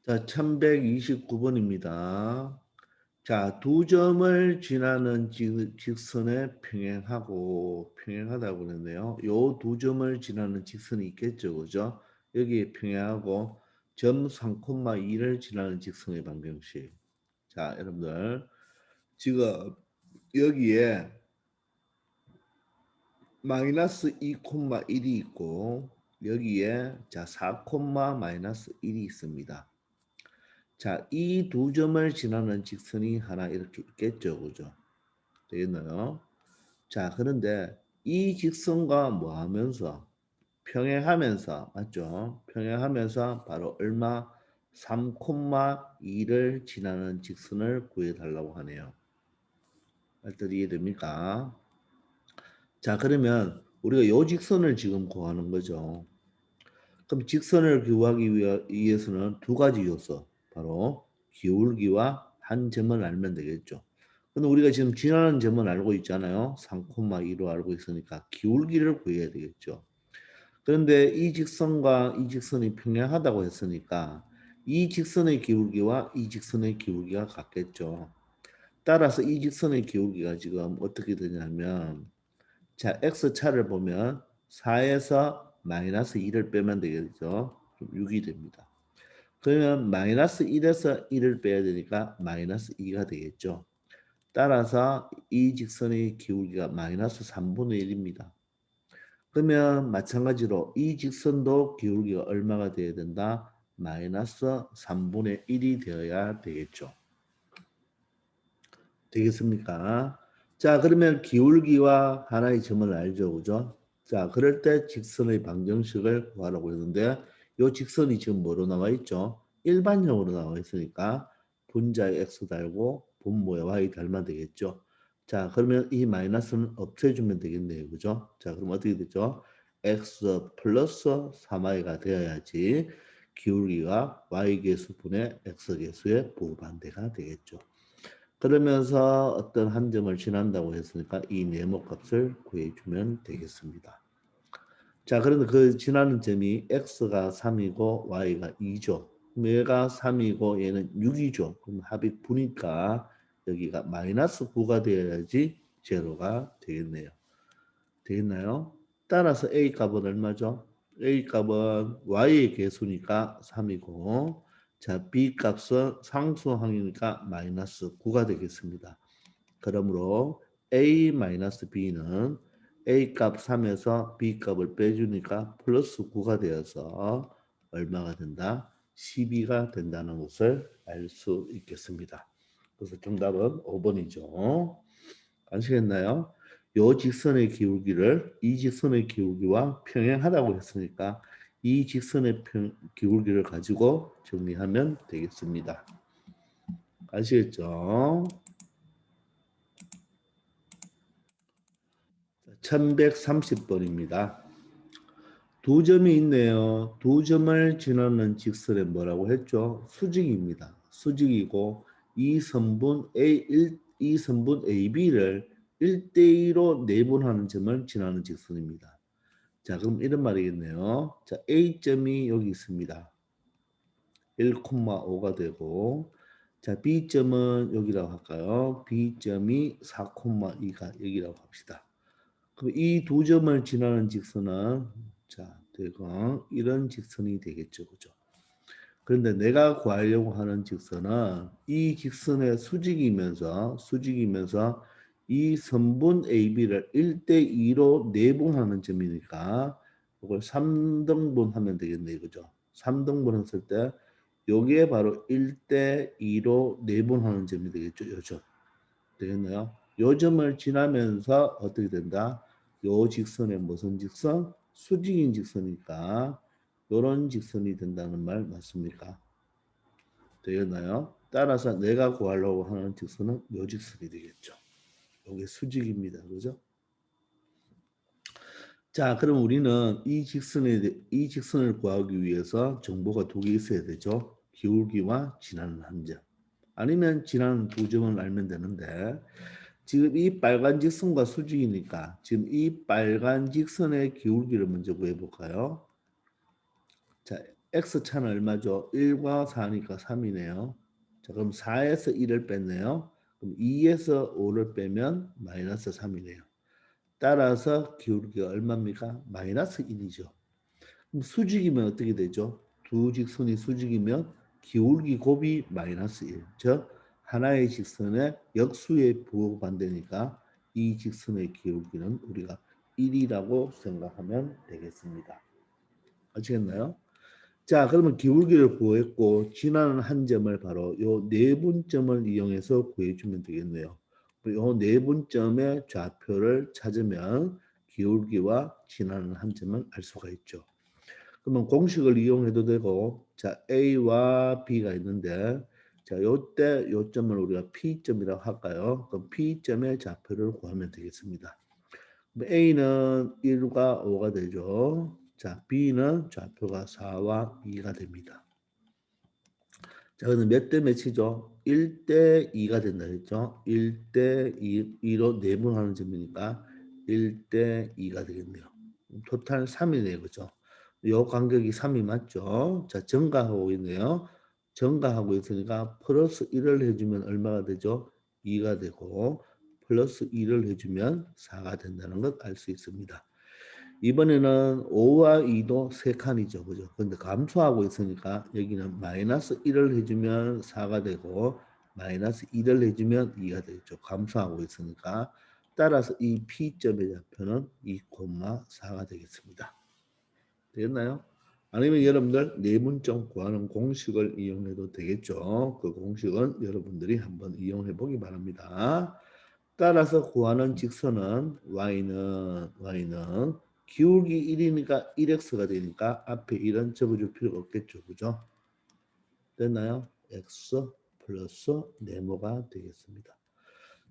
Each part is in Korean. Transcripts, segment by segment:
자, 1129번입니다. 자, 두 점을 지나는 직선에 평행하다고 그랬네요. 요 두 점을 지나는 직선이 있겠죠, 그죠? 여기에 평행하고 점 3,2를 지나는 직선의 방정식. 자, 여러분들 지금 여기에 마이너스 2,1이 있고 여기에 자 4, 마이너스 1이 있습니다. 자, 이 두 점을 지나는 직선이 하나 이렇게 있겠죠, 그죠? 되겠나요? 자, 그런데 이 직선과 뭐 하면서 평행하면서 맞죠? 평행하면서 바로 얼마 3,2를 지나는 직선을 구해달라고 하네요. 말들 이해됩니까? 자, 그러면 우리가 요 직선을 지금 구하는 거죠. 그럼 직선을 구하기 위해서는 두 가지 요소, 바로 기울기와 한 점을 알면 되겠죠. 근데 우리가 지금 지나는 점은 알고 있잖아요. 3,2로 알고 있으니까 기울기를 구해야 되겠죠. 그런데 이 직선과 이 직선이 평행하다고 했으니까 이 직선의 기울기와 이 직선의 기울기가 같겠죠. 따라서 이 직선의 기울기가 지금 어떻게 되냐면 자, x차를 보면 4에서 마이너스 2를 빼면 되겠죠. 그럼 6이 됩니다. 그러면 마이너스 1에서 1을 빼야 되니까 마이너스 2가 되겠죠. 따라서 이 직선의 기울기가 마이너스 3분의 1입니다. 그러면 마찬가지로 이 직선도 기울기가 얼마가 되어야 된다? 마이너스 3분의 1이 되어야 되겠죠. 되겠습니까? 자, 그러면 기울기와 하나의 점을 알죠, 그죠? 자, 그럴 때 직선의 방정식을 구하라고 했는데 이 직선이 지금 뭐로 나와 있죠? 일반형으로 나와 있으니까 분자에 x 달고 분모에 y 달면 되겠죠. 자, 그러면 이 마이너스는 없애주면 되겠네요, 그죠? 자, 그럼 어떻게 되죠? x 플러스 3y가 되어야지 기울기가 y계수분의 x계수의 부반대가 되겠죠. 그러면서 어떤 한 점을 지난다고 했으니까 이 네모값을 구해주면 되겠습니다. 자, 그런데 그 지나는 점이 x가 3이고 y가 2죠. 얘가 3이고 얘는 6이죠. 그럼 합이 9니까 여기가 마이너스 9가 되어야지 제로가 되겠네요. 되겠나요? 따라서 a 값은 얼마죠? a 값은 y의 계수니까 3이고 자, b 값은 상수항이니까 마이너스 9가 되겠습니다. 그러므로 a-b는 a 값 3에서 b 값을 빼주니까 플러스 9가 되어서 얼마가 된다? 12가 된다는 것을 알 수 있겠습니다. 그래서 정답은 5번이죠. 아시겠나요? 요 직선의 기울기를 이 직선의 기울기와 평행하다고 했으니까 이 직선의 기울기를 가지고 정리하면 되겠습니다. 아시겠죠? 1130번입니다. 두 점이 있네요. 두 점을 지나는 직선에 뭐라고 했죠? 수직입니다. 수직이고 이 선분 이 선분 AB를 1대2로 내분하는 점을 지나는 직선입니다. 자, 그럼 이런 말이겠네요. 자, A점이 여기 있습니다. 1,5가 되고 자, B점은 여기라고 할까요? B점이 4,2가 여기라고 합시다. 그럼 이 두 점을 지나는 직선은 자, 대강 이런 직선이 되겠죠. 그죠? 그런데 내가 구하려고 하는 직선은 이 직선의 수직이면서 이 선분 AB를 1대2로 내분하는 점이니까 이걸 3등분 하면 되겠네요. 그죠? 3등분 했을 때 여기에 바로 1대2로 내분하는 점이 되겠죠. 요 점. 되겠나요? 요 점을 지나면서 어떻게 된다? 요 직선의 무슨 직선? 수직인 직선이니까 요런 직선이 된다는 말 맞습니까? 되겠나요? 따라서 내가 구하려고 하는 직선은 요 직선이 되겠죠. 요게 수직입니다. 그죠? 자, 그럼 우리는 이 직선을 구하기 위해서 정보가 두 개 있어야 되죠. 기울기와 지나는 한 점. 아니면 지나는 두 점을 알면 되는데 지금 이 빨간 직선과 수직이니까 지금 이 빨간 직선의 기울기를 먼저 구해볼까요? 자, x차는 얼마죠? 1과 4니까 3이네요. 자, 그럼 4에서 1을 뺐네요. 그럼 2에서 5를 빼면 마이너스 3이네요. 따라서 기울기가 얼마입니까? 마이너스 1이죠. 그럼 수직이면 어떻게 되죠? 두 직선이 수직이면 기울기 곱이 마이너스 1. 즉 하나의 직선의 역수의 부호 반대니까 이 직선의 기울기는 우리가 1이라고 생각하면 되겠습니다. 아시겠나요? 자, 그러면 기울기를 구했고 지나는 한 점을 바로 요 내분점을 이용해서 구해주면 되겠네요. 요 내분점의 좌표를 찾으면 기울기와 지나는 한 점을 알 수가 있죠. 그러면 공식을 이용해도 되고, 자, A와 B가 있는데, 자, 요때 요점을 우리가 P점이라고 할까요? 그럼 P점의 좌표를 구하면 되겠습니다. A는 1과 5가 되죠. 자, B는 좌표가 4와 2가 됩니다. 자, 그럼 몇 대 몇이죠? 1대 2가 된다 했죠? 1대 2로 내분하는 점이니까 1대 2가 되겠네요. 토탈 3이네요. 그죠? 요 간격이 3이 맞죠? 자, 증가하고 있네요. 증가하고 있으니까 플러스 1을 해주면 얼마가 되죠? 2가 되고 플러스 2를 해주면 4가 된다는 것 알 수 있습니다. 이번에는 5와 2도 3칸이죠. 그죠? 근데 감소하고 있으니까 여기는 마이너스 1을 해주면 4가 되고 마이너스 2를 해주면 2가 되죠. 감소하고 있으니까. 따라서 이 P점의 좌표는 2,4가 되겠습니다. 되겠나요? 아니면 여러분들 내분점 구하는 공식을 이용해도 되겠죠. 그 공식은 여러분들이 한번 이용해 보기 바랍니다. 따라서 구하는 직선은 y는 기울기 1이니까 1x가 되니까 앞에 1은 적어줄 필요가 없겠죠. 그죠? 됐나요? x 플러스 네모가 되겠습니다.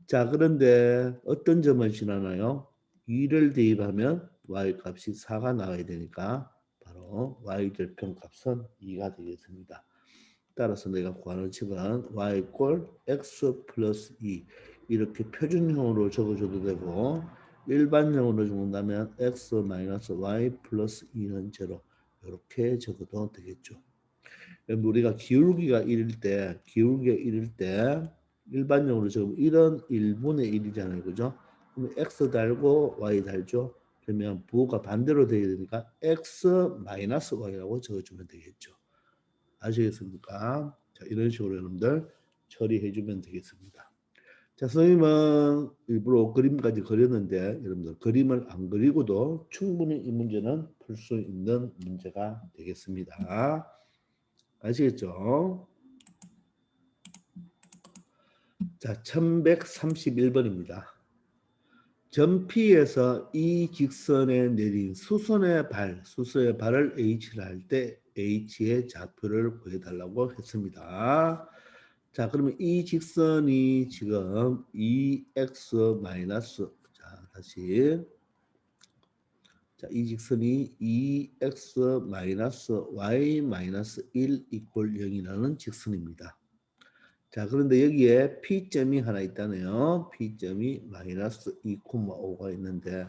자, 그런데 어떤 점을 지나나요? 2를 대입하면 y 값이 4가 나와야 되니까 바로 y 절편 값은 2가 되겠습니다. 따라서 내가 구하는 식은 y 꼴 x 플러스 2 이렇게 표준형으로 적어줘도 되고 일반형으로 적는다면 x 마이너스 y 플러스 2는 제로 이렇게 적어도 되겠죠. 우리가 기울기가 1일 때 일반적으로 지금 1은 1분의 1이잖아요. 그죠? 그럼 x 달고 y 달죠. 그러면 부호가 반대로 되어야 되니까 x 마이너스 y라고 적어주면 되겠죠. 아시겠습니까? 자, 이런 식으로 여러분들 처리해 주면 되겠습니다. 자, 선생님은 일부러 그림까지 그렸는데 여러분들 그림을 안 그리고도 충분히 이 문제는 풀 수 있는 문제가 되겠습니다. 아시겠죠? 자, 1131번입니다. 점 P에서 이 직선에 내린 수선의 발을 H를 할 때 H의 좌표를 구해달라고 했습니다. 자, 그러면 이 직선이 지금 2x 마이너스, 자, 다시. 자, 이 직선이 2x 마이너스 y 마이너스 1 이퀄 0이라는 직선입니다. 자, 그런데 여기에 P점이 하나 있다네요. P점이 마이너스 2,5가 있는데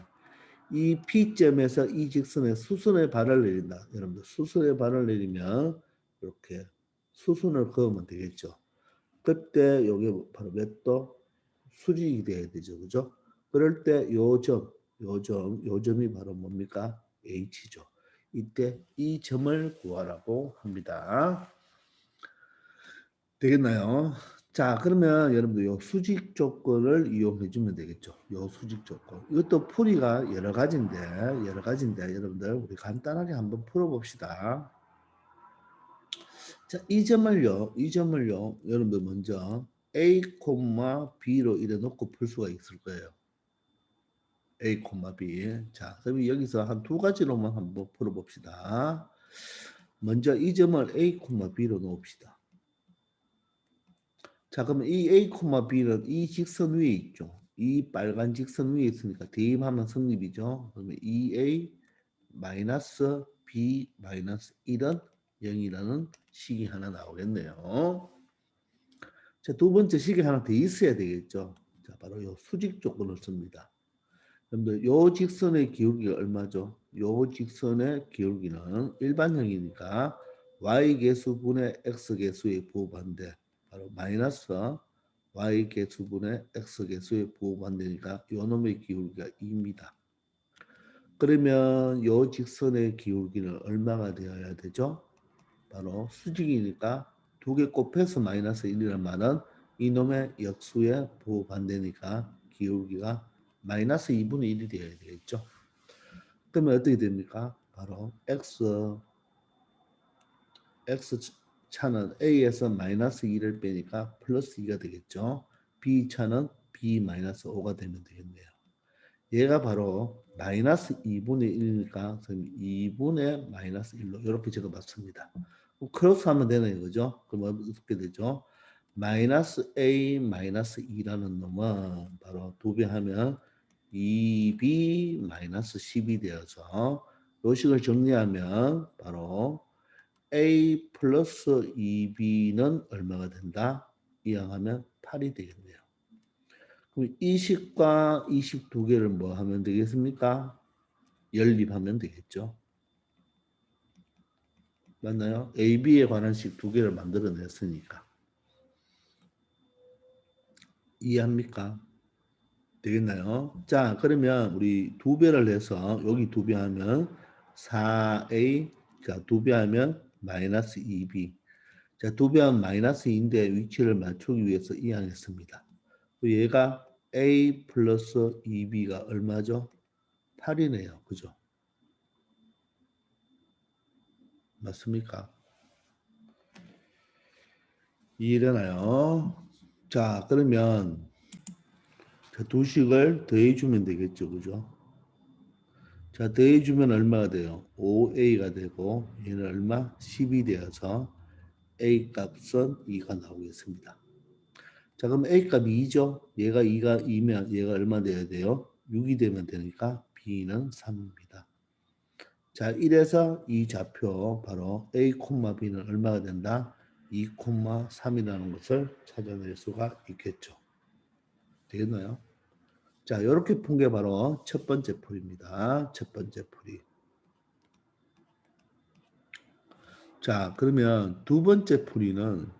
이 P점에서 이 직선에 수순의 발을 내린다. 여러분들 수순의 발을 내리면 이렇게 수순을 그으면 되겠죠. 그때 여기 바로 몇 도? 수직이 돼야 되죠. 그죠? 그럴 때 요점이 바로 뭡니까? H죠. 이때 이 점을 구하라고 합니다. 되겠나요? 자, 그러면 여러분들 요 수직 조건을 이용해 주면 되겠죠. 요 수직 조건. 이것도 풀이가 여러 가지인데 여러분들 우리 간단하게 한번 풀어 봅시다. 자, 이 점을요. 여러분들 먼저 A, B로 이래 놓고 풀 수가 있을 거예요. A, B. 자, 그럼 여기서 한 두 가지로만 한번 풀어 봅시다. 먼저 이 점을 A, B로 놓읍시다. 자, 그러면 이 A, B는 이 직선 위에 있죠. 이 빨간 직선 위에 있으니까 대입하면 성립이죠. 그러면 2A 마이너스 B 마이너스 1은 0이라는 식이 하나 나오겠네요. 자, 두 번째 식이 하나 더 있어야 되겠죠. 자, 바로 요 수직 조건을 씁니다. 여러분들 요 직선의 기울기가 얼마죠? 요 직선의 기울기는 일반형이니까 y 개수분의 x 개수의 부호반대 바로 마이너스 y 개수분의 x 개수의 부호반대니까 요 놈의 기울기가 2입니다. 그러면 요 직선의 기울기는 얼마가 되어야 되죠? 바로 수직이니까 두 개 곱해서 마이너스 1이란 말은 이놈의 역수의 부호반대니까 기울기가 마이너스 2분의 1이 되어야 되겠죠. 그러면 어떻게 됩니까? 바로 X차는 A에서 마이너스 2를 빼니까 플러스 2가 되겠죠. B차는 B 마이너스 5가 되면 되겠네요. 얘가 바로 마이너스 2분의 1이니까 2분의 마이너스 1로 이렇게 적어봤습니다. 크로스하면 되는 거죠. 그럼 어떻게 되죠? 마이너스 A 마이너스 2라는 놈은 바로 2배 하면 2B 마이너스 10이 되어서 요 식을 정리하면 바로 A 플러스 2B는 얼마가 된다? 이항하면 8이 되겠네요. 그럼 이 식과 이 식 두 개를 뭐 하면 되겠습니까? 연립하면 되겠죠. 맞나요? A, B에 관한 식 두 개를 만들어냈으니까. 이해합니까? 되겠나요? 자, 그러면 우리 두 배를 해서 여기 두 배 하면 4A, 자, 두 배 하면 마이너스 2B. 자, 두 배 하면 마이너스 2인데 위치를 맞추기 위해서 이항했습니다. 얘가 A 플러스 2B가 얼마죠? 8이네요. 그죠? 맞습니까? 이해되나요? 자, 그러면 두 식을 더해주면 되겠죠. 그죠? 자, 더해주면 얼마가 돼요? 5A가 되고 얘는 얼마? 10이 되어서 A 값은 2가 나오겠습니다. 자, 그럼 A 값이 2죠? 얘가 2면 얘가 얼마 돼야 돼요? 6이 되면 되니까 B는 3입니다. 자, 이래서 이 좌표 바로 A, B는 얼마가 된다? 2, 3이라는 것을 찾아낼 수가 있겠죠. 되겠나요? 자, 이렇게 푼 게 바로 첫 번째 풀입니다. 첫 번째 풀이. 자, 그러면 두 번째 풀이는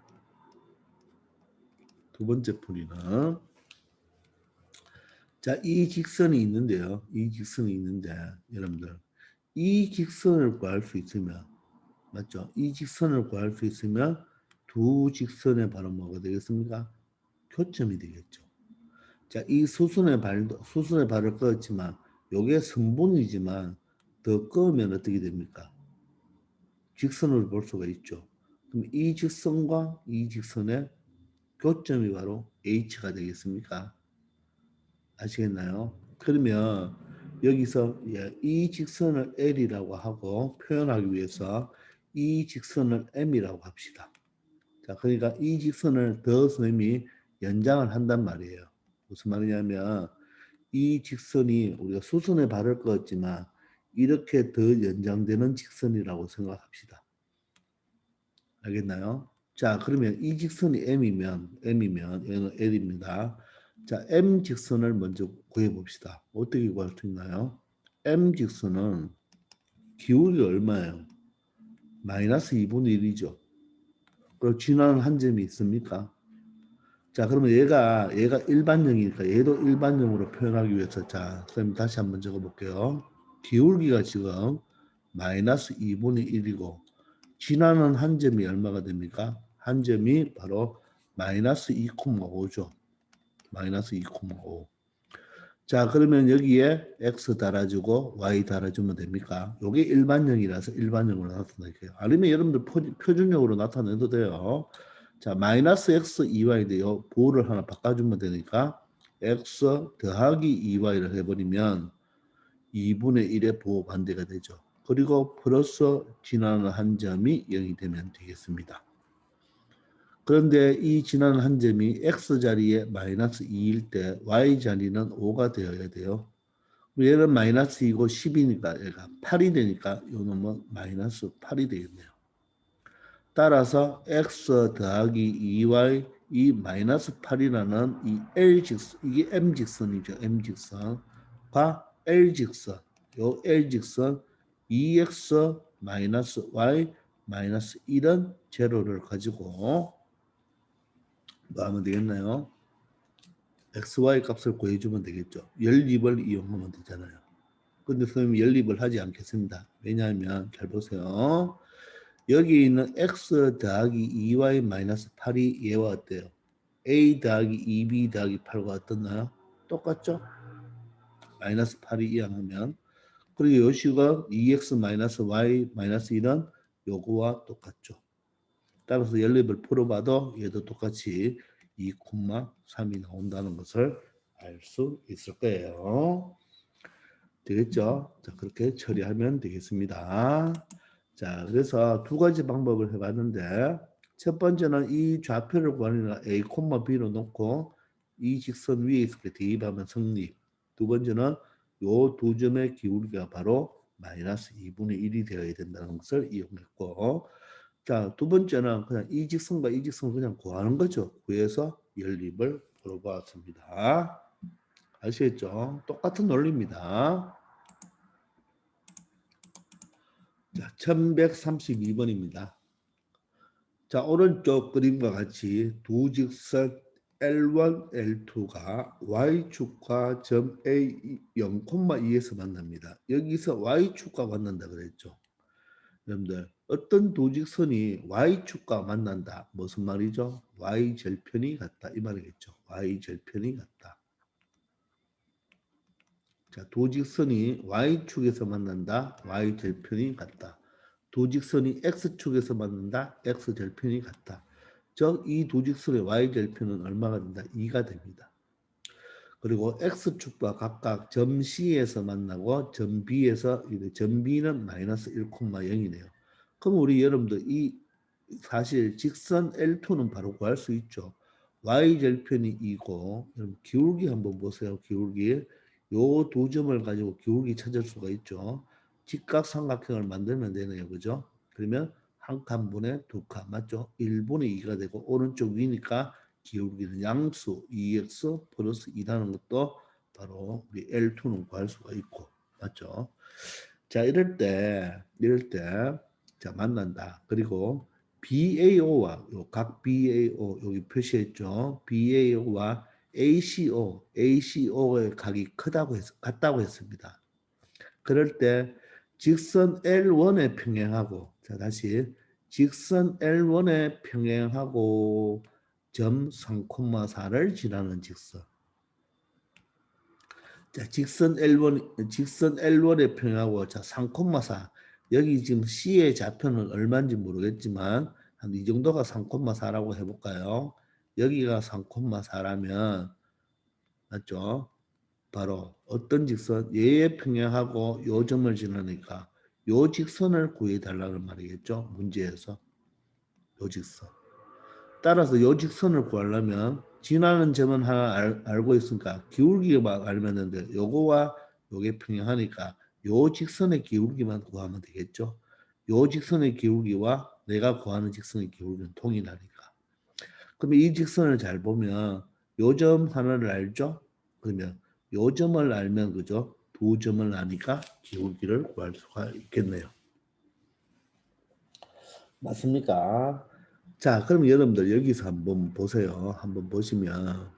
자, 이 직선이 있는데요. 이 직선이 있는데 여러분들 이 직선을 구할 수 있으면 맞죠? 이 직선을 구할 수 있으면 두 직선의 바로 뭐가 되겠습니까? 교점이 되겠죠. 자, 이 수순의 발을 그었지만 요게 선분이지만 더 그으면 어떻게 됩니까? 직선으로 볼 수가 있죠. 그럼 이 직선과 이 직선의 교점이 바로 H가 되겠습니까? 아시겠나요? 그러면 여기서 이 직선을 L이라고 하고 표현하기 위해서 이 직선을 M이라고 합시다. 자, 그러니까 이 직선을 더 선생님이 연장을 한단 말이에요. 무슨 말이냐면 이 직선이 우리가 수선에 발을 그었지만 이렇게 더 연장되는 직선이라고 생각합시다. 알겠나요? 자, 그러면 이 직선이 M이면 얘는 L입니다. 자, M 직선을 먼저 구해 봅시다. 어떻게 구할 수 있나요? M 직선은 기울기 얼마예요? 마이너스 2분의 1이죠. 그리고 지나는 한 점이 있습니까? 자, 그러면 얘가 일반형이니까 얘도 일반형으로 표현하기 위해서 자, 선생님 다시 한번 적어 볼게요. 기울기가 지금 마이너스 2분의 1이고 지나는 한 점이 얼마가 됩니까? 한 점이 바로 마이너스 2,5죠. 마이너스 2,5. 자, 그러면 여기에 x 달아주고 y 달아주면 됩니까? 이게 일반형이라서 일반형으로 나타낼게요. 아니면 여러분들 표준형으로 나타내도 돼요. 자, 마이너스 x 2y인데요. 부호를 하나 바꿔주면 되니까 x 더하기 2y를 해버리면 2분의 1의 부호 반대가 되죠. 그리고 플러스 지나는 한 점이 0이 되면 되겠습니다. 그런데 이 지나는 한 점이 x자리에 마이너스 2일 때 y자리는 5가 되어야 돼요. 얘는 마이너스 2고 10이니까 얘가 8이 되니까 이 놈은 마이너스 8이 되겠네요. 따라서 x 더하기 2y 이 마이너스 8이라는 이 L직선, 이게 M직선이죠. M직선과 L직선, 요 L직선 2x 마이너스 y 마이너스 1은 제로를 가지고 뭐 하면 되겠나요? xy 값을 구해주면 되겠죠. 연립을 이용하면 되잖아요. 근데 선생님이 연립을 하지 않겠습니다. 왜냐하면 잘 보세요. 여기 있는 x 더하기 2y 마이너스 8이 얘와 어때요? a 더하기 2b 더하기 8과 어떻나요? 똑같죠? 마이너스 8이 이항하면 그리고 요 식은 2x 마이너스 y 마이너스 1은 요거와 똑같죠. 따라서 연립을 풀어봐도 얘도 똑같이 2,3이 나온다는 것을 알 수 있을 거예요. 되겠죠? 자, 그렇게 처리하면 되겠습니다. 자, 그래서 두 가지 방법을 해봤는데 첫 번째는 이 좌표를 구하는 A, B로 놓고 이 직선 위에 있게 대입하면 성립. 두 번째는 요 두 점의 기울기가 바로 마이너스 2분의 1이 되어야 된다는 것을 이용했고 자, 두 번째는 그냥 이 직선과 이 직선을 그냥 구하는 거죠. 구해서 연립을 풀어보았습니다. 아시겠죠? 똑같은 논리입니다. 자, 1132번입니다. 자, 오른쪽 그림과 같이 두 직선 L1, L2가 Y축과 점 A 0,2에서 만납니다. 여기서 Y축과 만난다 그랬죠. 여러분들 어떤 두 직선이 Y축과 만난다. 무슨 말이죠? Y절편이 같다. 이 말이겠죠. Y절편이 같다. 자, 두 직선이 Y축에서 만난다. Y절편이 같다. 두 직선이 X축에서 만난다. X절편이 같다. 즉, 이 두 직선의 Y절편은 얼마가 된다? 2가 됩니다. 그리고 X축과 각각 점 C에서 만나고 점 B에서 점 B는 마이너스 1,0이네요. 그럼 우리 여러분들 이 사실 직선 L2는 바로 구할 수 있죠. Y절편이 2고 기울기 한번 보세요. 기울기. 요 두 점을 가지고 기울기 찾을 수가 있죠. 직각삼각형을 만들면 되네요. 그죠? 그러면 한 칸분의 두 칸 맞죠? 1분의 2가 되고 오른쪽 위니까 기울기는 양수 2x 플러스 2라는 것도 바로 우리 L2는 구할 수가 있고 맞죠? 자 이럴 때 자 만난다. 그리고 BAO와 각 BAO 여기 표시했죠. BAO와 ACO의 각이 같다고 했습니다. 그럴 때 직선 L1의 평행하고 자 다시 직선 L1의 평행하고 점 3,4를 지나는 직선. 자, 직선 L1의 평행하고 자 3,4 여기 지금 C의 좌표는 얼마인지 모르겠지만 한 이 정도가 3,4라고 해볼까요? 여기가 3,4라면 맞죠? 바로 어떤 직선? 얘의 평행하고 요 점을 지나니까 요 직선을 구해달라는 말이겠죠? 문제에서 요 직선. 따라서 요 직선을 구하려면 지나는 점은 하나 알고 있으니까 기울기만 알면 되는데 요거와 요게 평행하니까 요 직선의 기울기만 구하면 되겠죠. 요 직선의 기울기와 내가 구하는 직선의 기울기는 동일하니까. 그러면 이 직선을 잘 보면 요 점 하나를 알죠? 그러면 요 점을 알면 그죠? 두 점을 아니까 기울기를 구할 수가 있겠네요. 맞습니까? 자, 그럼 여러분들 여기서 한번 보세요. 한번 보시면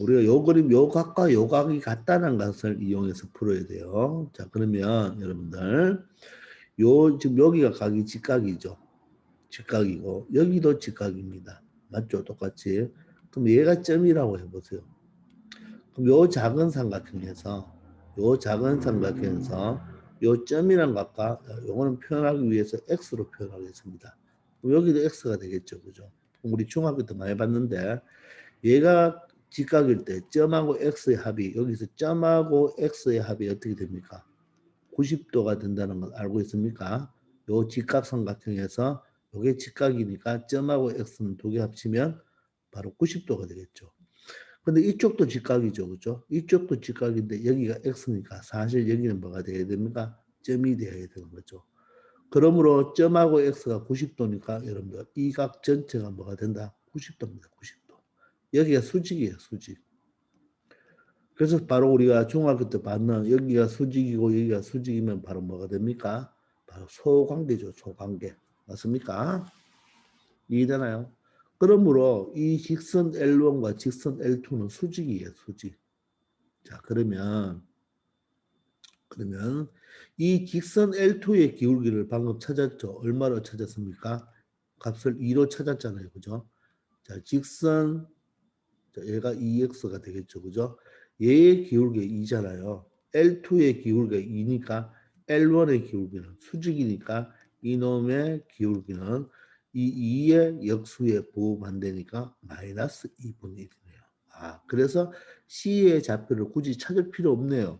우리가 요 그림 요 각과 요 각이 같다는 것을 이용해서 풀어야 돼요. 자, 그러면 여러분들 요 지금 여기가 각이 직각이죠. 직각이고 여기도 직각입니다. 맞죠? 똑같이. 그럼 얘가 점이라고 해보세요. 그럼 요 작은 삼각형에서 요 점이란 각과 요거는 표현하기 위해서 x로 표현하겠습니다. 그럼 여기도 x가 되겠죠. 그죠? 우리 중학교 때 많이 봤는데 얘가 직각일 때 점하고 x의 합이 여기서 점하고 x의 합이 어떻게 됩니까? 90도가 된다는 걸 알고 있습니까? 요 직각삼각형에서 요게 직각이니까 점하고 x는 두 개 합치면 바로 90도가 되겠죠. 근데 이쪽도 직각이죠. 그죠? 이쪽도 직각인데 여기가 x니까 사실 여기는 뭐가 돼야 됩니까? 점이 돼야 되는 거죠. 그러므로 점하고 x가 90도니까 여러분들 이 각 전체가 뭐가 된다? 90도입니다. 90도. 여기가 수직이에요. 수직. 그래서 바로 우리가 중학교 때 봤는 여기가 수직이고 여기가 수직이면 바로 뭐가 됩니까? 바로 소관계죠. 소관계. 맞습니까? 이해되나요? 그러므로 이 직선 L1과 직선 L2는 수직이에요. 수직. 자, 그러면 이 직선 L2의 기울기를 방금 찾았죠? 얼마로 찾았습니까? 값을 2로 찾았잖아요. 그죠? 자, 직선 자, 얘가 2x가 되겠죠. 그죠? 얘의 기울기가 2잖아요. L2의 기울기가 2니까 L1의 기울기는 수직이니까 이놈의 기울기는 이 2의 역수에 부호반대니까 마이너스 2분의 1이네요. 아, 그래서 C의 좌표를 굳이 찾을 필요 없네요.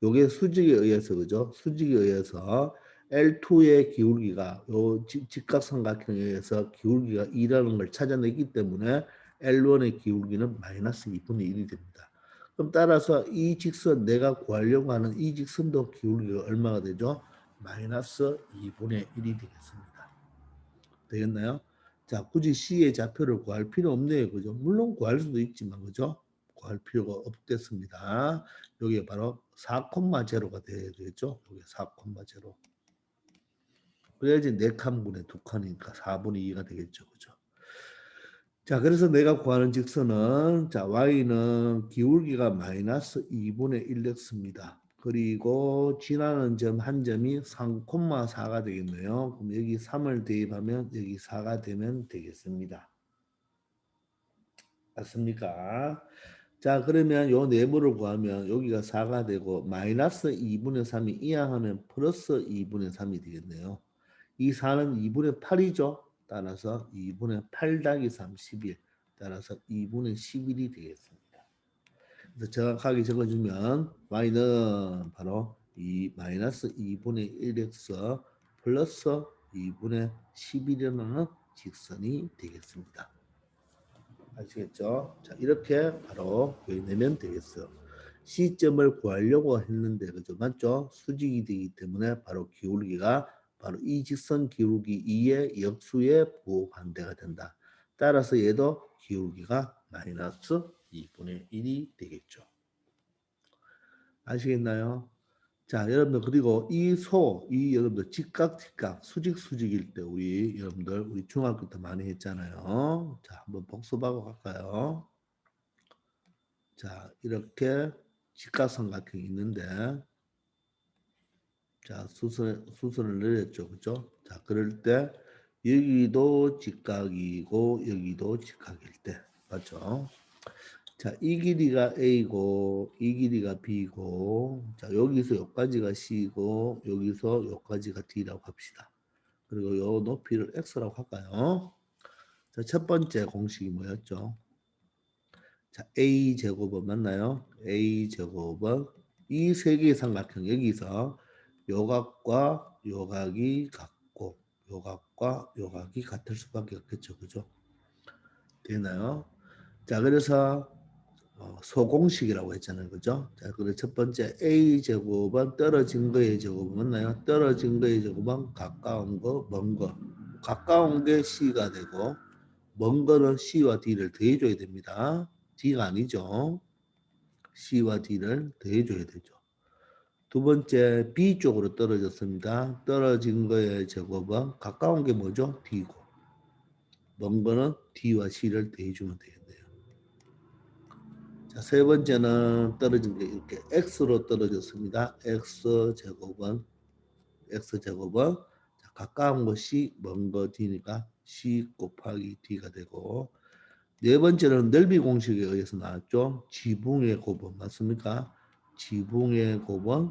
요게 수직에 의해서 그죠? 수직에 의해서 L2의 기울기가 요 직각삼각형에 의해서 기울기가 2라는 걸 찾아내기 때문에 L1의 기울기는 마이너스 2분의 1이 됩니다. 그럼 따라서 이 직선 내가 구하려고 하는 이 직선도 기울기가 얼마가 되죠? 마이너스 2분의 1이 되겠습니다. 되겠나요? 자, 굳이 C의 좌표를 구할 필요 없네요. 그죠? 물론 구할 수도 있지만, 그죠? 구할 필요가 없겠습니다. 여기 바로 4,0가 돼야 되겠죠? 여기 4,0. 그래야지 4칸분의 2칸이니까 4분의 2가 되겠죠. 그죠? 자, 그래서 내가 구하는 직선은 자, y는 기울기가 마이너스 2분의 1x입니다. 그리고 지나는 점 한 점이 3,4가 되겠네요. 그럼 여기 3을 대입하면 여기 4가 되면 되겠습니다. 맞습니까? 자, 그러면 요 네모를 구하면 여기가 4가 되고 마이너스 2분의 3이 이항하면 플러스 2분의 3이 되겠네요. 이 4는 2분의 8이죠. 따라서 2분의 8 더하기 31 따라서 2분의 11이 되겠습니다. 그래서 정확하게 적어주면 y는 바로 이 마이너스 2분의 1x 플러스 2분의 11이라는 직선이 되겠습니다. 아시겠죠? 자, 이렇게 바로 내면 되겠어요. C점을 구하려고 했는데 그죠? 맞죠? 수직이 되기 때문에 바로 기울기가 바로 이 직선 기울기 2의 역수의 부호반대가 된다. 따라서 얘도 기울기가 마이너스 2분의 1이 되겠죠. 아시겠나요? 자, 여러분들 그리고 이 여러분들 직각 수직일 때 우리 중학교 때 많이 했잖아요. 자, 한번 복습하고 갈까요? 자, 이렇게 직각삼각형이 있는데 자, 수선을 내렸죠. 그죠? 자, 그럴 때 여기도 직각이고 여기도 직각일 때 맞죠? 자, 이 길이가 A고 이 길이가 B고 자, 여기서 여기까지가 C고 여기서 여기까지가 D라고 합시다. 그리고 요 높이를 X라고 할까요? 자, 첫 번째 공식이 뭐였죠? 자, A 제곱은 맞나요? A 제곱은 이 세 개의 삼각형 여기서 요각과 요각이 같고 요각과 요각이 같을 수밖에 없겠죠. 그죠? 되나요? 자, 그래서 소공식이라고 했잖아요. 그죠? 자, 그래서 첫 번째 A 제곱은 떨어진 거의 제곱은 맞나요? 떨어진 거의 제곱은 가까운 거, 먼 거. 가까운 게 C가 되고 먼 거는 C와 D를 더해줘야 됩니다. D가 아니죠. C와 D를 더해줘야 되죠. 두 번째 B 쪽으로 떨어졌습니다. 떨어진 거의 제곱은 가까운 게 뭐죠? D고 먼 거는 D와 C를 더해주면 되겠네요. 자, 세 번째는 떨어진 게 이렇게 X로 떨어졌습니다. X제곱은 자, 가까운 것이 먼 거 D니까 C 곱하기 D가 되고 네 번째는 넓이 공식에 의해서 나왔죠. 지붕의 곱은 맞습니까? 지붕의 곱은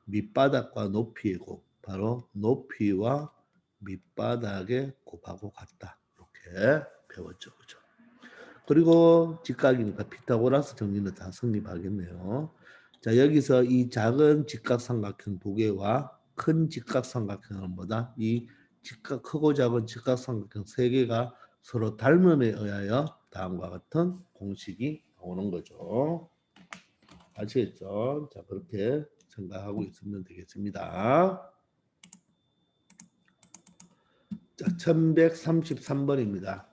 밑바닥과 높이의 곱. 바로 높이와 밑바닥의 곱하고 같다. 이렇게 배웠죠. 그죠? 그리고 직각이니까 피타고라스 정리는 다 성립하겠네요. 자, 여기서 이 작은 직각삼각형 두 개와 큰 직각삼각형은 뭐다? 이 크고 작은 직각삼각형 세 개가 서로 닮음에 의하여 다음과 같은 공식이 나오는 거죠. 아시겠죠? 자, 그렇게 생각하고 있으면 되겠습니다. 자, 1133번입니다.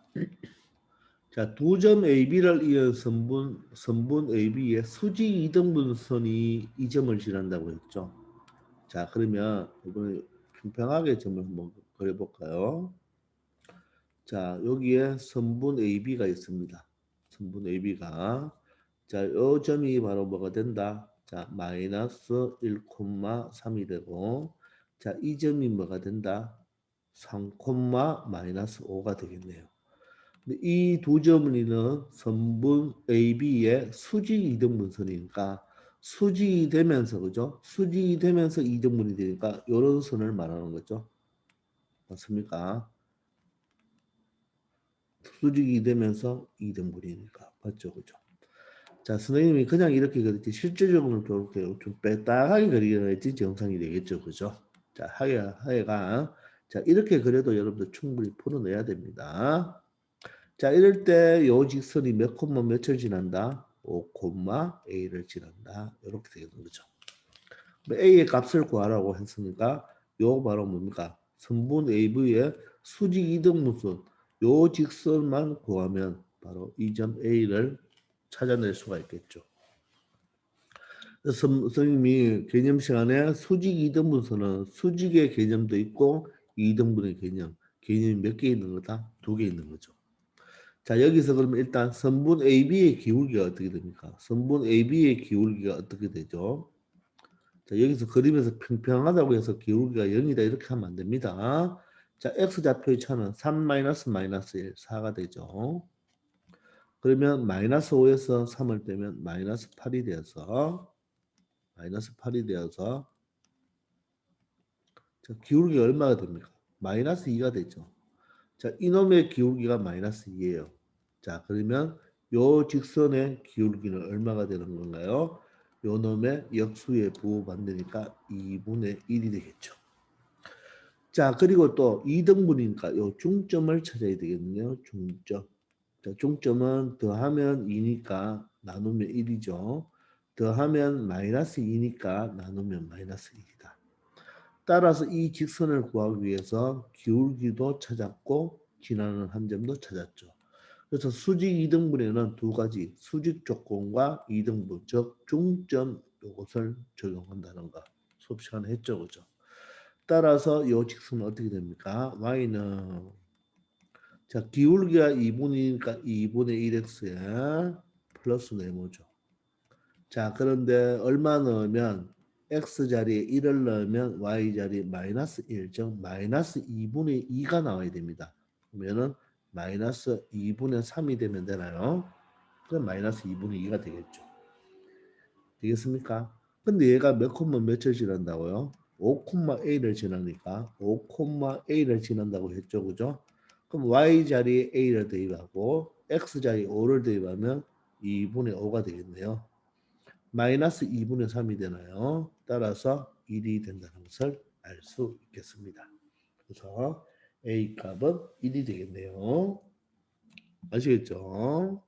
자, 두 점 AB를 이은 선분 AB의 수직 이등분선이 이 점을 지난다고 했죠. 자, 그러면 이번에 평평하게 점을 한번 그려볼까요? 자, 여기에 선분 AB가 있습니다. 선분 AB가. 자, 요 점이 바로 뭐가 된다? 자, 마이너스 1,3이 되고, 자, 이 점이 뭐가 된다? 3, 마이너스 5가 되겠네요. 이 두 점을 이는 선분 AB의 수직 이등분선이니까 수직이 되면서 그죠? 수직이 되면서 이등분이 되니까 이런 선을 말하는 거죠. 맞습니까? 수직이 되면서 이등분이니까 맞죠, 그죠? 자, 선생님이 그냥 이렇게 그렸지 실질적으로 그렇게 좀 빼딱하게 그리야지 정상이 되겠죠, 그죠? 자, 하여간 자 이렇게 그려도 여러분들 충분히 풀어내야 됩니다. 자, 이럴 때 요 직선이 몇 콤마 몇을 지난다? 5, A를 지난다. 이렇게 되는 거죠. A의 값을 구하라고 했으니까 요 바로 뭡니까? 선분 AV의 수직 이등분선 요 직선만 구하면 바로 이 점 A를 찾아낼 수가 있겠죠. 선생님이 개념 시간에 수직 이등분선은 수직의 개념도 있고 이등분의 개념이 몇 개 있는 거다? 2개 있는 거죠. 자, 여기서 그러면 일단 선분 AB의 기울기가 어떻게 됩니까? 선분 AB의 기울기가 어떻게 되죠? 자, 여기서 그림에서 평평하다고 해서 기울기가 0이다 이렇게 하면 안 됩니다. 자, X좌표의 차는 3 마이너스 1, 4가 되죠. 그러면 마이너스 5에서 3을 빼면 마이너스 8이 되어서 자, 기울기가 얼마가 됩니까? 마이너스 2가 되죠. 자, 이놈의 기울기가 마이너스 2예요. 자, 그러면 요 직선의 기울기는 얼마가 되는 건가요? 요 놈의 역수에 부호받으니까 2분의 1이 되겠죠. 자, 그리고 또 2등분이니까 요 중점을 찾아야 되겠네요. 중점. 자, 중점은 더하면 2니까 나누면 1이죠. 더하면 마이너스 2니까 나누면 마이너스 1이다. 따라서 이 직선을 구하기 위해서 기울기도 찾았고 지나는 한 점도 찾았죠. 그래서 수직 이등분에는 두 가지 수직 조건과 이등분 즉 중점 요것을 적용한다는 거 수업 시간에 했죠, 그죠? 따라서 이 직선은 어떻게 됩니까? y는 자 기울기가 2분이니까 2분의 1x에 플러스 네모죠. 자 그런데 얼마 넣으면 x 자리에 1을 넣으면 y 자리에 마이너스 1, 즉 마이너스 2분의 2가 나와야 됩니다. 그러면은 마이너스 2분의 3이 되면 되나요? 그럼 마이너스 2분의 2가 되겠죠. 되겠습니까? 근데 얘가 몇 콤마 몇을 지난다고요? 5, A를 지나니까 5, A를 지난다고 했죠. 그죠? 그럼 Y 자리에 A를 대입하고 X 자리에 5를 대입하면 2분의 5가 되겠네요. 마이너스 2분의 3이 되나요? 따라서 1이 된다는 것을 알 수 있겠습니다. 그래서 A 값은 1이 되겠네요. 아시겠죠?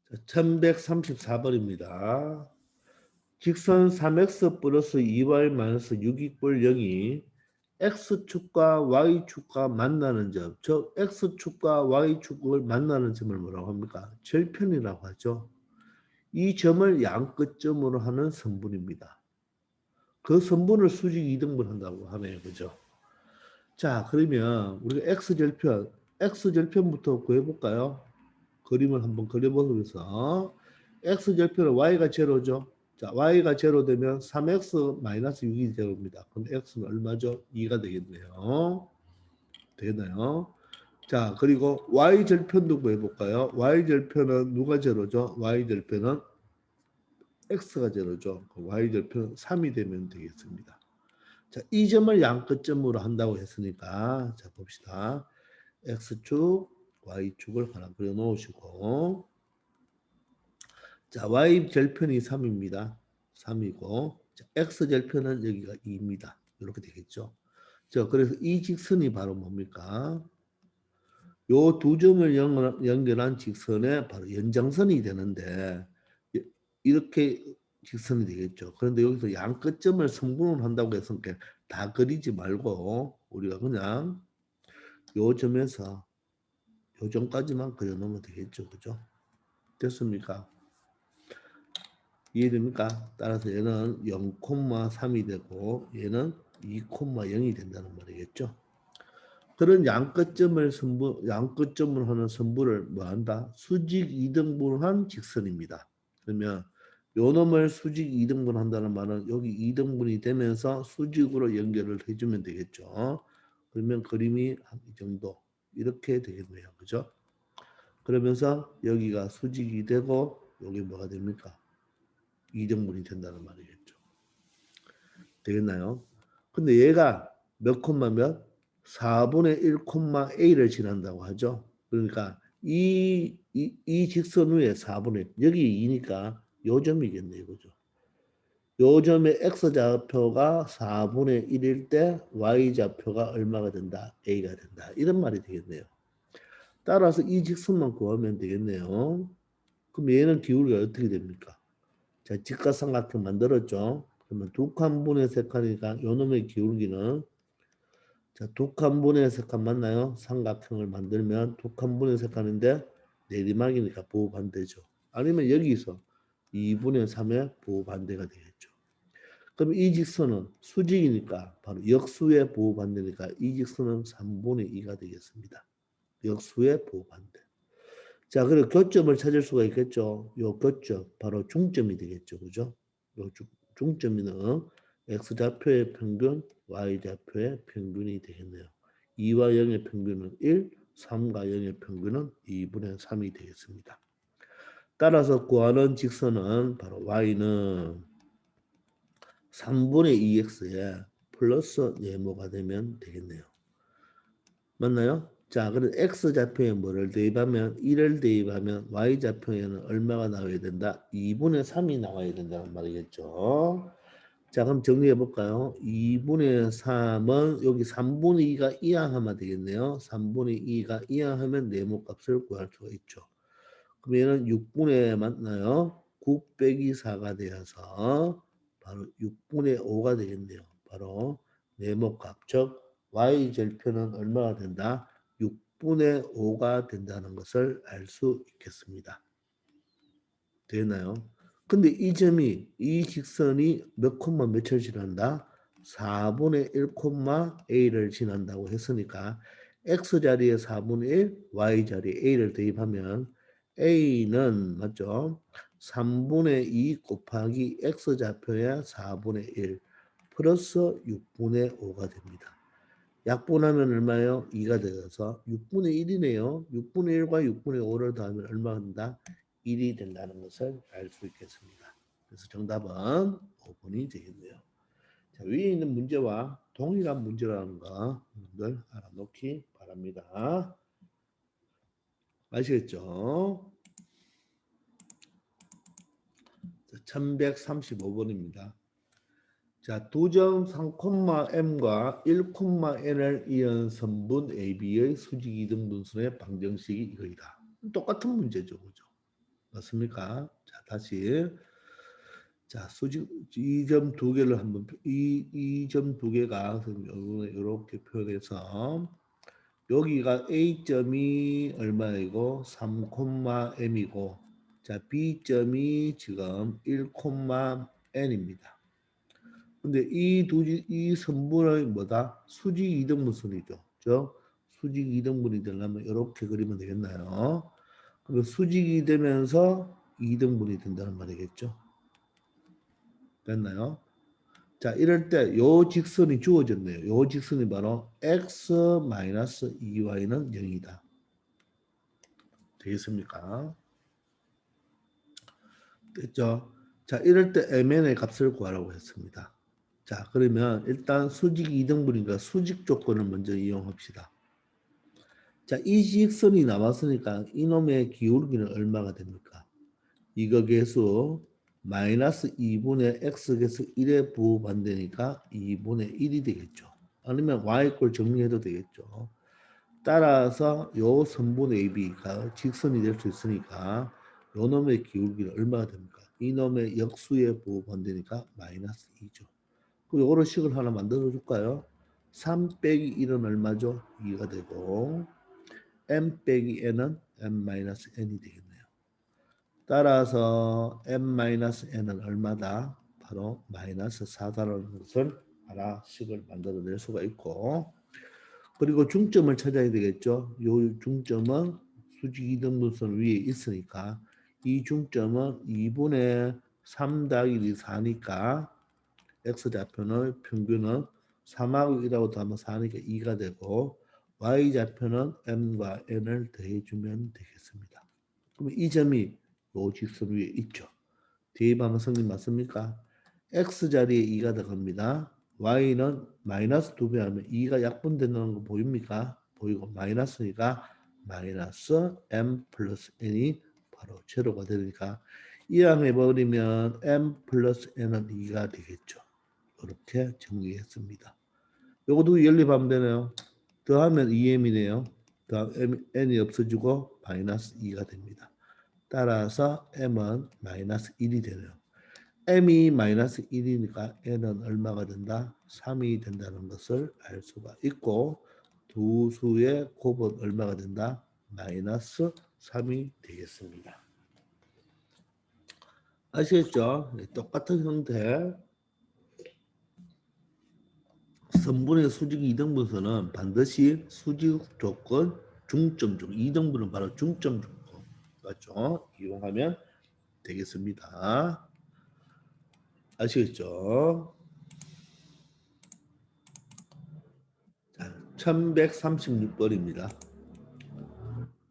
자, 1134번입니다. 직선 3x 플러스 2y 마이너스 6 이꼴 0이 x축과 y축과 만나는 점, 즉 x축과 y축을 만나는 점을 뭐라고 합니까? 절편이라고 하죠. 이 점을 양끝점으로 하는 선분입니다. 그 선분을 수직 이등분한다고 하네요. 그죠? 자, 그러면 우리가 x절편부터 구해볼까요? 그림을 한번 그려보면서 x절편은 y가 제로죠. 자, y가 제로 되면 3x 마이너스 6이 제로입니다. 그럼 x는 얼마죠? 2가 되겠네요. 되나요? 자, 그리고 y절편도 구해볼까요? y절편은 누가 제로죠? y절편은 x가 제로죠. y절편은 3이 되면 되겠습니다. 자, 이 점을 양끝점으로 한다고 했으니까 자 봅시다. x축, y축을 하나 그려 놓으시고 자, y절편이 3입니다. 3이고 자, x절편은 여기가 2입니다. 이렇게 되겠죠. 자, 그래서 이 직선이 바로 뭡니까? 요 두 점을 연결한 직선의 바로 연장선이 되는데 이렇게 직선이 되겠죠. 그런데 여기서 양 끝점을 성분을 한다고 해서 다 그리지 말고 우리가 그냥 요 점에서 요 점까지만 그려놓으면 되겠죠. 그죠? 됐습니까? 이해됩니까? 따라서 얘는 0,3이 되고 얘는 2,0이 된다는 말이겠죠. 그런 양끝점을 하는 선부를 뭐한다? 수직 이등분한 직선입니다. 그러면 요 놈을 수직 이등분 한다는 말은 여기 이등분이 되면서 수직으로 연결을 해주면 되겠죠. 그러면 그림이 이 정도 이렇게 되겠네요. 그죠? 그러면서 여기가 수직이 되고 여기 뭐가 됩니까? 이등분이 된다는 말이겠죠. 되겠나요? 근데 얘가 몇 콤마 몇? 4분의 1 콤마 a를 지난다고 하죠. 그러니까 이 직선 위에 4분의 여기 2니까 요 점이겠네요. 그죠? 요 점의 x좌표가 4분의 1일 때 y좌표가 얼마가 된다? a가 된다. 이런 말이 되겠네요. 따라서 이 직선만 구하면 되겠네요. 그럼 얘는 기울기가 어떻게 됩니까? 자, 직각삼각형 만들었죠. 그러면 두 칸분의 세 칸이니까 요 놈의 기울기는 자, 두 칸분의 세 칸 맞나요? 삼각형을 만들면 두 칸분의 세 칸인데 내리막이니까 부호반대죠. 아니면 여기서 2분의 3의 부호반대가 되겠죠. 그럼 이 직선은 수직이니까 바로 역수의 부호반대니까 이 직선은 3분의 2가 되겠습니다. 역수의 부호반대. 자, 그리고 교점을 찾을 수가 있겠죠. 요 교점, 바로 중점이 되겠죠. 그죠? 요 중점이는 x좌표의 평균, y좌표의 평균이 되겠네요. 2와 0의 평균은 1, 3과 0의 평균은 2분의 3이 되겠습니다. 따라서 구하는 직선은 바로 y는 3분의 2x에 플러스 네모가 되면 되겠네요. 맞나요? 자, 그럼 x좌표에 뭐를 대입하면 1을 대입하면 y좌표에는 얼마가 나와야 된다? 2분의 3이 나와야 된다는 말이겠죠. 자, 그럼 정리해 볼까요? 2분의 3은 여기 3분의 2가 이항하면 되겠네요. 3분의 2가 이항하면 네모값을 구할 수가 있죠. 그럼 얘는 6분의 맞나요? 9 빼기 4가 되어서 바로 6분의 5가 되겠네요. 바로 네모값 즉 y절편은 얼마가 된다? 6분의 5가 된다는 것을 알 수 있겠습니다. 되나요? 근데 이 점이 이 직선이 몇 콤마 몇을 지난다? 4분의 1 콤마 a를 지난다고 했으니까 x자리에 4분의 1, y자리에 a를 대입하면 a는 맞죠? 3분의 2 곱하기 x좌표에 4분의 1 플러스 6분의 5가 됩니다. 약분하면 얼마예요? 2가 되어서 6분의 1이네요. 6분의 1과 6분의 5를 더하면 얼마가 된다? 1이 된다는 것을 알 수 있겠습니다. 그래서 정답은 5번이 되겠네요. 자, 위에 있는 문제와 동일한 문제라는 거 여러분들 알아놓기 바랍니다. 아시겠죠? 1135번입니다. 자, 두 점 3,m과 1,n을 이은 선분 AB의 수직 이등분선의 방정식이 이거이다. 똑같은 문제죠. 그죠? 맞습니까? 자, 다시. 자, 수직 이 점 두 개를 한번 이 점 두 개가 이렇게 표현해서 여기가 A점이 얼마이고 3,m이고 자, B점이 지금 1,n입니다. 근데 이 선분의 뭐다? 수직 이등분선이죠. 저 수직 이등분이 되려면 이렇게 그리면 되겠나요? 그리고 수직이 되면서 이등분이 된다는 말이겠죠. 됐나요? 자, 이럴 때 요 직선이 주어졌네요. 요 직선이 바로 x-2y는 0이다. 되겠습니까? 됐죠? 자, 이럴 때 mn의 값을 구하라고 했습니다. 자, 그러면 일단 수직 이등분이니까 수직 조건을 먼저 이용합시다. 자, 이 직선이 나왔으니까 이놈의 기울기는 얼마가 됩니까? 이거 계수 마이너스 2분의 x 계수 1의 부반대니까 2분의 1이 되겠죠. 아니면 y꼴 정리해도 되겠죠. 따라서 요 선분 AB가 직선이 될 수 있으니까 요 놈의 기울기는 얼마가 됩니까? 이놈의 역수의 부반대니까 마이너스 2죠. 그럼 요거를 식을 하나 만들어 줄까요? 3 빼기 1은 얼마죠? 2가 되고 m 빼기 n은 m-n이 되겠네요. 따라서 m-n은 얼마다? 바로 마이너스 4다라는 것을 하나씩을 만들어낼 수가 있고, 그리고 중점을 찾아야 되겠죠. 이 중점은 수직 이등분선 위에 있으니까 이 중점은 2분의 3 더하기 4니까 x좌표는 평균은 3하고 1하고 더하면 4니까 2가 되고 y좌표는 m과 n을 더해주면 되겠습니다. 그럼 이 점이 요 직선 위에 있죠. 대입하면 성립 맞습니까? x자리에 2가 들어갑니다. y는 마이너스 2배 하면 2가 약분된다는 거 보입니까? 보이고 마이너스니까 마이너스 m 플러스 n이 바로 제로가 되니까 이항해버리면 m 플러스 n은 2가 되겠죠. 이렇게 정리했습니다. 요것도 연립하면 되네요. 더하면 2m이네요. 더하면 n이 없어지고 마이너스 2가 됩니다. 따라서 m은 마이너스 1이 되네요. m이 마이너스 1이니까 n은 얼마가 된다? 3이 된다는 것을 알 수가 있고 두 수의 곱은 얼마가 된다? 마이너스 3이 되겠습니다. 아시겠죠? 똑같은 형태 선분의 수직 이등분선은 반드시 수직 조건 중점 조건 이등분은 바로 중점 조건 맞죠? 이용하면 되겠습니다. 아시겠죠? 자, 1136번입니다.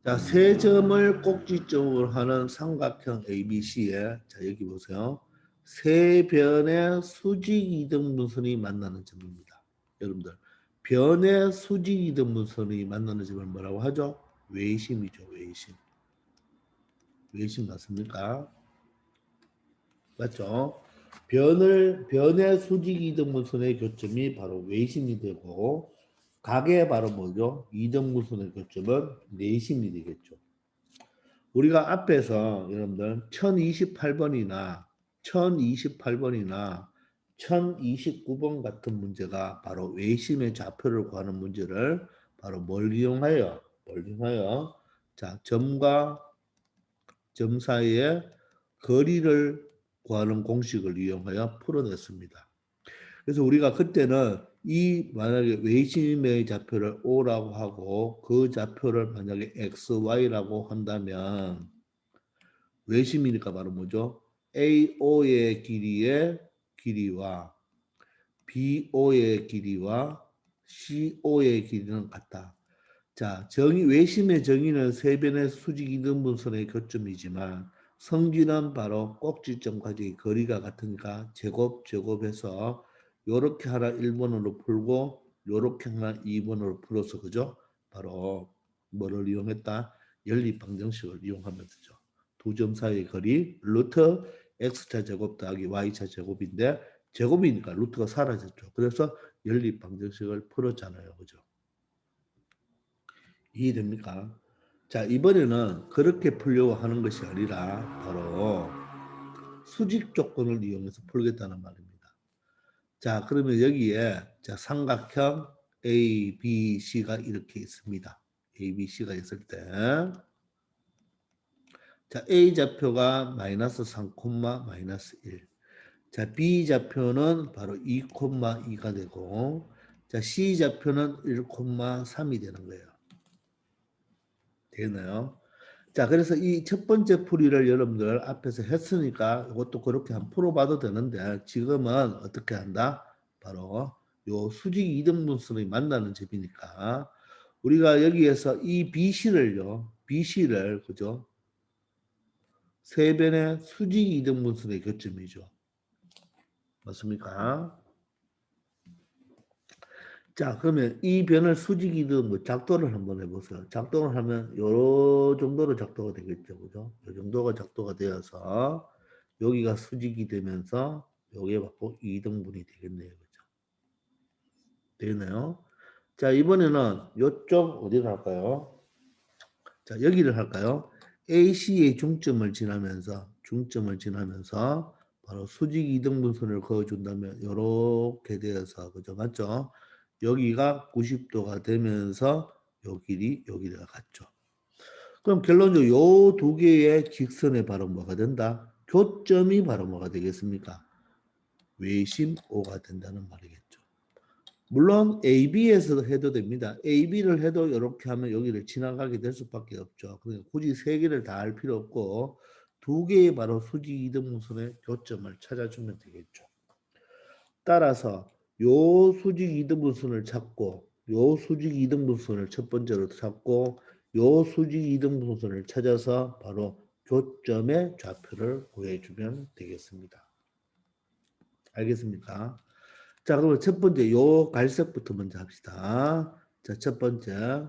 자, 세 점을 꼭지점으로 하는 삼각형 ABC에 자, 여기 보세요. 세 변의 수직 이등분선이 만나는 점입니다. 여러분들, 변의 수직 이등분선이 만나는 점을 뭐라고 하죠? 외심이죠, 외심. 외심 맞습니까? 맞죠? 변의 수직 이등분선의 교점이 바로 외심이 되고 각의 바로 뭐죠? 이등분선의 교점은 내심이 되겠죠. 우리가 앞에서 여러분들 1028번이나 1028번이나 1029번 같은 문제가 바로 외심의 좌표를 구하는 문제를 바로 뭘 이용하여 자, 점과 점 사이의 거리를 구하는 공식을 이용하여 풀어냈습니다. 그래서 우리가 그때는 이 만약에 외심의 좌표를 O라고 하고 그 좌표를 만약에 XY라고 한다면 외심이니까 바로 뭐죠? AO의 길이와 BO의 길이와 CO의 길이는 같다. 자, 외심의 정의는 세 변의 수직 이등분선의 교점이지만 성질은 바로 꼭지점까지 거리가 같으니까 제곱해서 요렇게 하나 1번으로 풀고 요렇게 하나 2번으로 풀어서 그죠? 바로 뭐를 이용했다? 연립방정식을 이용하면 되죠. 두 점 사이의 거리 루트 x차 제곱 더하기 y차 제곱인데 제곱이니까 루트가 사라졌죠. 그래서 연립방정식을 풀었잖아요. 그죠? 이해됩니까? 자, 이번에는 그렇게 풀려고 하는 것이 아니라 바로 수직 조건을 이용해서 풀겠다는 말입니다. 자, 그러면 여기에 자, 삼각형 A, B, C가 이렇게 있습니다. A, B, C가 있을 때 자, A 좌표가 마이너스 3, 마이너스 1. 자, B 좌표는 바로 2, 2가 되고 자, C 좌표는 1, 3이 되는 거예요. 되나요? 자, 그래서 이 첫 번째 풀이를 여러분들 앞에서 했으니까 이것도 그렇게 한번 풀어봐도 되는데 지금은 어떻게 한다? 바로 요 수직 이등분선이 만나는 점이니까 우리가 여기에서 이 BC를 그죠? 세 변의 수직 이등분선의 교점이죠. 맞습니까? 자, 그러면 이 변을 수직이든 뭐 작도를 한번 해보세요. 작도를 하면 요 정도로 작도가 되겠죠. 그죠? 요 정도가 작도가 되어서 여기가 수직이 되면서 여기에 받고 2등분이 되겠네요. 그죠? 되겠네요. 자, 이번에는 요쪽 어디를 할까요? 자, 여기를 할까요? AC의 중점을 지나면서 바로 수직 이등분선을 그어준다면 이렇게 되어서 그죠? 맞죠? 여기가 90도가 되면서 요 길이 여기가 같죠. 그럼 결론적으로 요 두 개의 직선의 바로 뭐가 된다? 교점이 바로 뭐가 되겠습니까? 외심 O가 된다는 말이겠죠. 물론 AB에서도 해도 됩니다. AB를 해도 이렇게 하면 여기를 지나가게 될 수밖에 없죠. 그러니까 굳이 세 개를 다 할 필요 없고 두 개의 바로 수직 이등분선의 교점을 찾아주면 되겠죠. 따라서 요 수직 이등분선을 찾고 요 수직 이등분선을 첫 번째로 찾고 요 수직 이등분선을 찾아서 바로 교점의 좌표를 구해주면 되겠습니다. 알겠습니까? 자, 그러면 첫 번째 요 갈색부터 먼저 합시다. 자, 첫 번째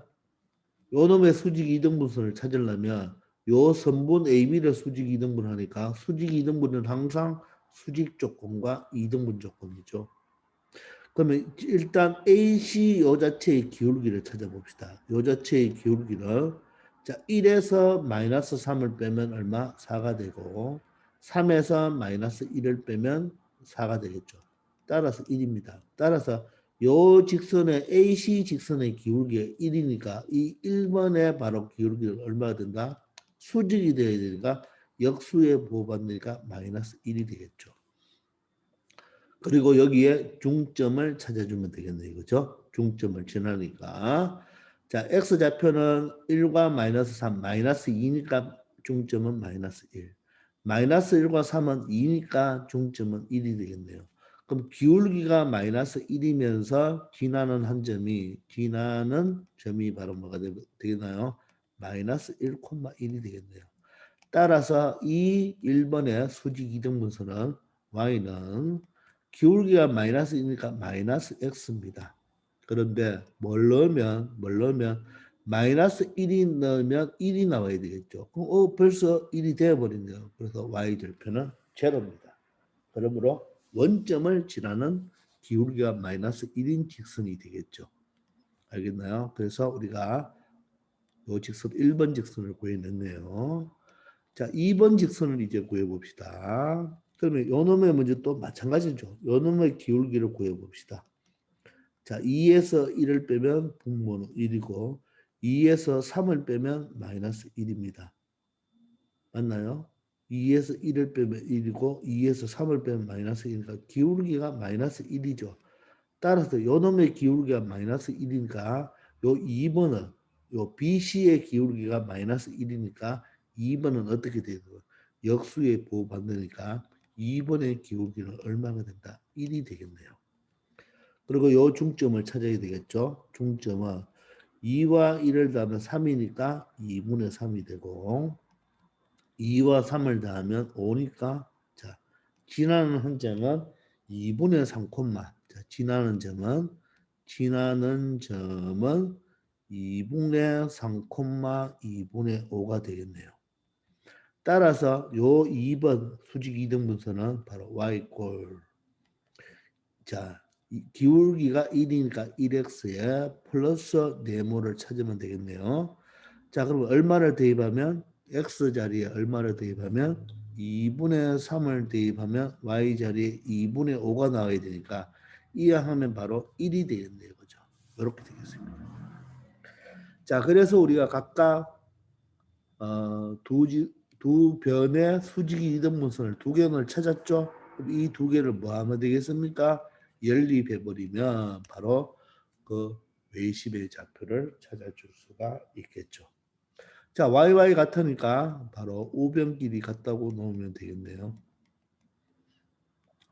요 놈의 수직 이등분선을 찾으려면 요 선분 AB를 수직 이등분하니까 수직 이등분은 항상 수직 조건과 이등분 조건이죠. 그러면 일단 AC 요 자체의 기울기를 찾아봅시다. 요 자체의 기울기를 자 1에서 마이너스 3을 빼면 얼마? 4가 되고 3에서 마이너스 1을 빼면 4가 되겠죠. 따라서 1입니다. 따라서 요 직선의 AC 직선의 기울기가 1이니까 이 1번의 바로 기울기가 얼마가 된다? 수직이 되어야 되니까 역수에 보호받으니까 마이너스 1이 되겠죠. 그리고 여기에 중점을 찾아주면 되겠네요. 그죠? 중점을 지나니까. 자, x좌표는 1과 마이너스 3, 마이너스 2니까 중점은 마이너스 1. 마이너스 1과 3은 2니까 중점은 1이 되겠네요. 그럼 기울기가 마이너스 1이면서 지나는 점이 바로 뭐가 되겠나요? 마이너스 1,1이 되겠네요. 따라서 이 1번의 수직 이등분선은 y는 기울기가 마이너스이니까 마이너스 x입니다. 그런데 뭘 넣으면 마이너스 1이 넣으면 1이 나와야 되겠죠. 그럼 벌써 1이 되어버린대요. 그래서 y절표는 제로입니다. 그러므로 원점을 지나는 기울기가 마이너스 1인 직선이 되겠죠. 알겠나요? 그래서 우리가 이 직선 1번 직선을 구해냈네요. 자, 2번 직선을 이제 구해봅시다. 그러면 요 놈의 문제 또 마찬가지죠. 요 놈의 기울기를 구해봅시다. 자, 2에서 1을 빼면 분모는 1이고 2에서 3을 빼면 마이너스 1입니다. 맞나요? 2에서 1을 빼면 1이고 2에서 3을 빼면 마이너스 1이니까 기울기가 마이너스 1이죠. 따라서 요 놈의 기울기가 마이너스 1이니까 요 2번은 요 BC의 기울기가 마이너스 1이니까 2번은 어떻게 되는 거예요? 역수에 보호받으니까 2번의 기울기는 얼마가 된다? 1이 되겠네요. 그리고 요 중점을 찾아야 되겠죠. 중점은 2와 1을 더하면 3이니까 2분의 3이 되고 2와 3을 더하면 5니까 자 지나는 한 점은 2분의 3 콤마 자 지나는 점은 2분의 3 콤마 2분의 5가 되겠네요. 따라서 요 2번 수직 이등분선은 바로 y 자 기울기가 1이니까 1x에 플러스 네모를 찾으면 되겠네요. 자, 그럼 얼마를 대입하면 x 자리에 얼마를 대입하면 2분의 3을 대입하면 y 자리에 2분의 5가 나와야 되니까 이항하면 바로 1이 되겠네요. 그죠? 이렇게 되겠습니다. 자, 그래서 우리가 각각 두 변의 수직이 이등분선을 두 개를 찾았죠. 이 두 개를 뭐 하면 되겠습니까? 연립해버리면 바로 그 외심의 좌표를 찾아줄 수가 있겠죠. 자, YY 같으니까 바로 우변길이 같다고 놓으면 되겠네요.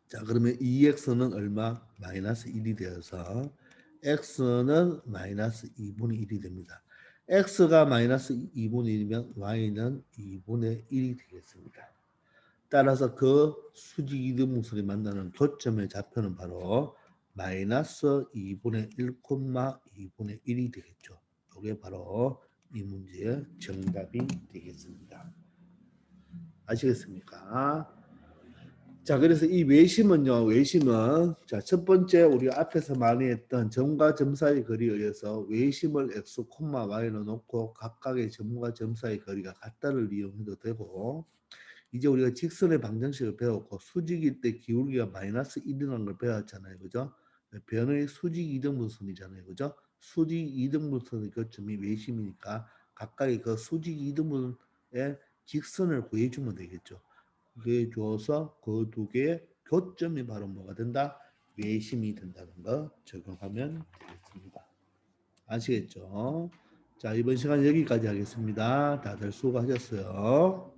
자, 그러면 2x는 얼마? 마이너스 1이 되어서 x는 마이너스 2분의 1이 됩니다. x가 마이너스 2분의 1이면 y는 2분의 1이 되겠습니다. 따라서 그 수직 이등분선이 만나는 교점의 좌표는 바로 마이너스 2분의 1, 2분의 1이 되겠죠. 이게 바로 이 문제의 정답이 되겠습니다. 아시겠습니까? 자, 그래서 이 외심은 자, 첫 번째 우리가 앞에서 많이 했던 점과 점 사이 거리에 의해서 외심을 x, y로 놓고 각각의 점과 점 사이 거리가 같다를 이용해도 되고 이제 우리가 직선의 방정식을 배웠고 수직일 때 기울기가 마이너스 1이라는 걸 배웠잖아요. 그죠? 변의 수직 이등분선이잖아요. 그죠? 수직 이등분선의 교점이 외심이니까 각각의 그 수직 이등분의 직선을 구해주면 되겠죠. 구해줘서 그 두 개의 교점이 바로 뭐가 된다? 외심이 된다는 거 적용하면 되겠습니다. 아시겠죠? 자, 이번 시간 여기까지 하겠습니다. 다들 수고하셨어요.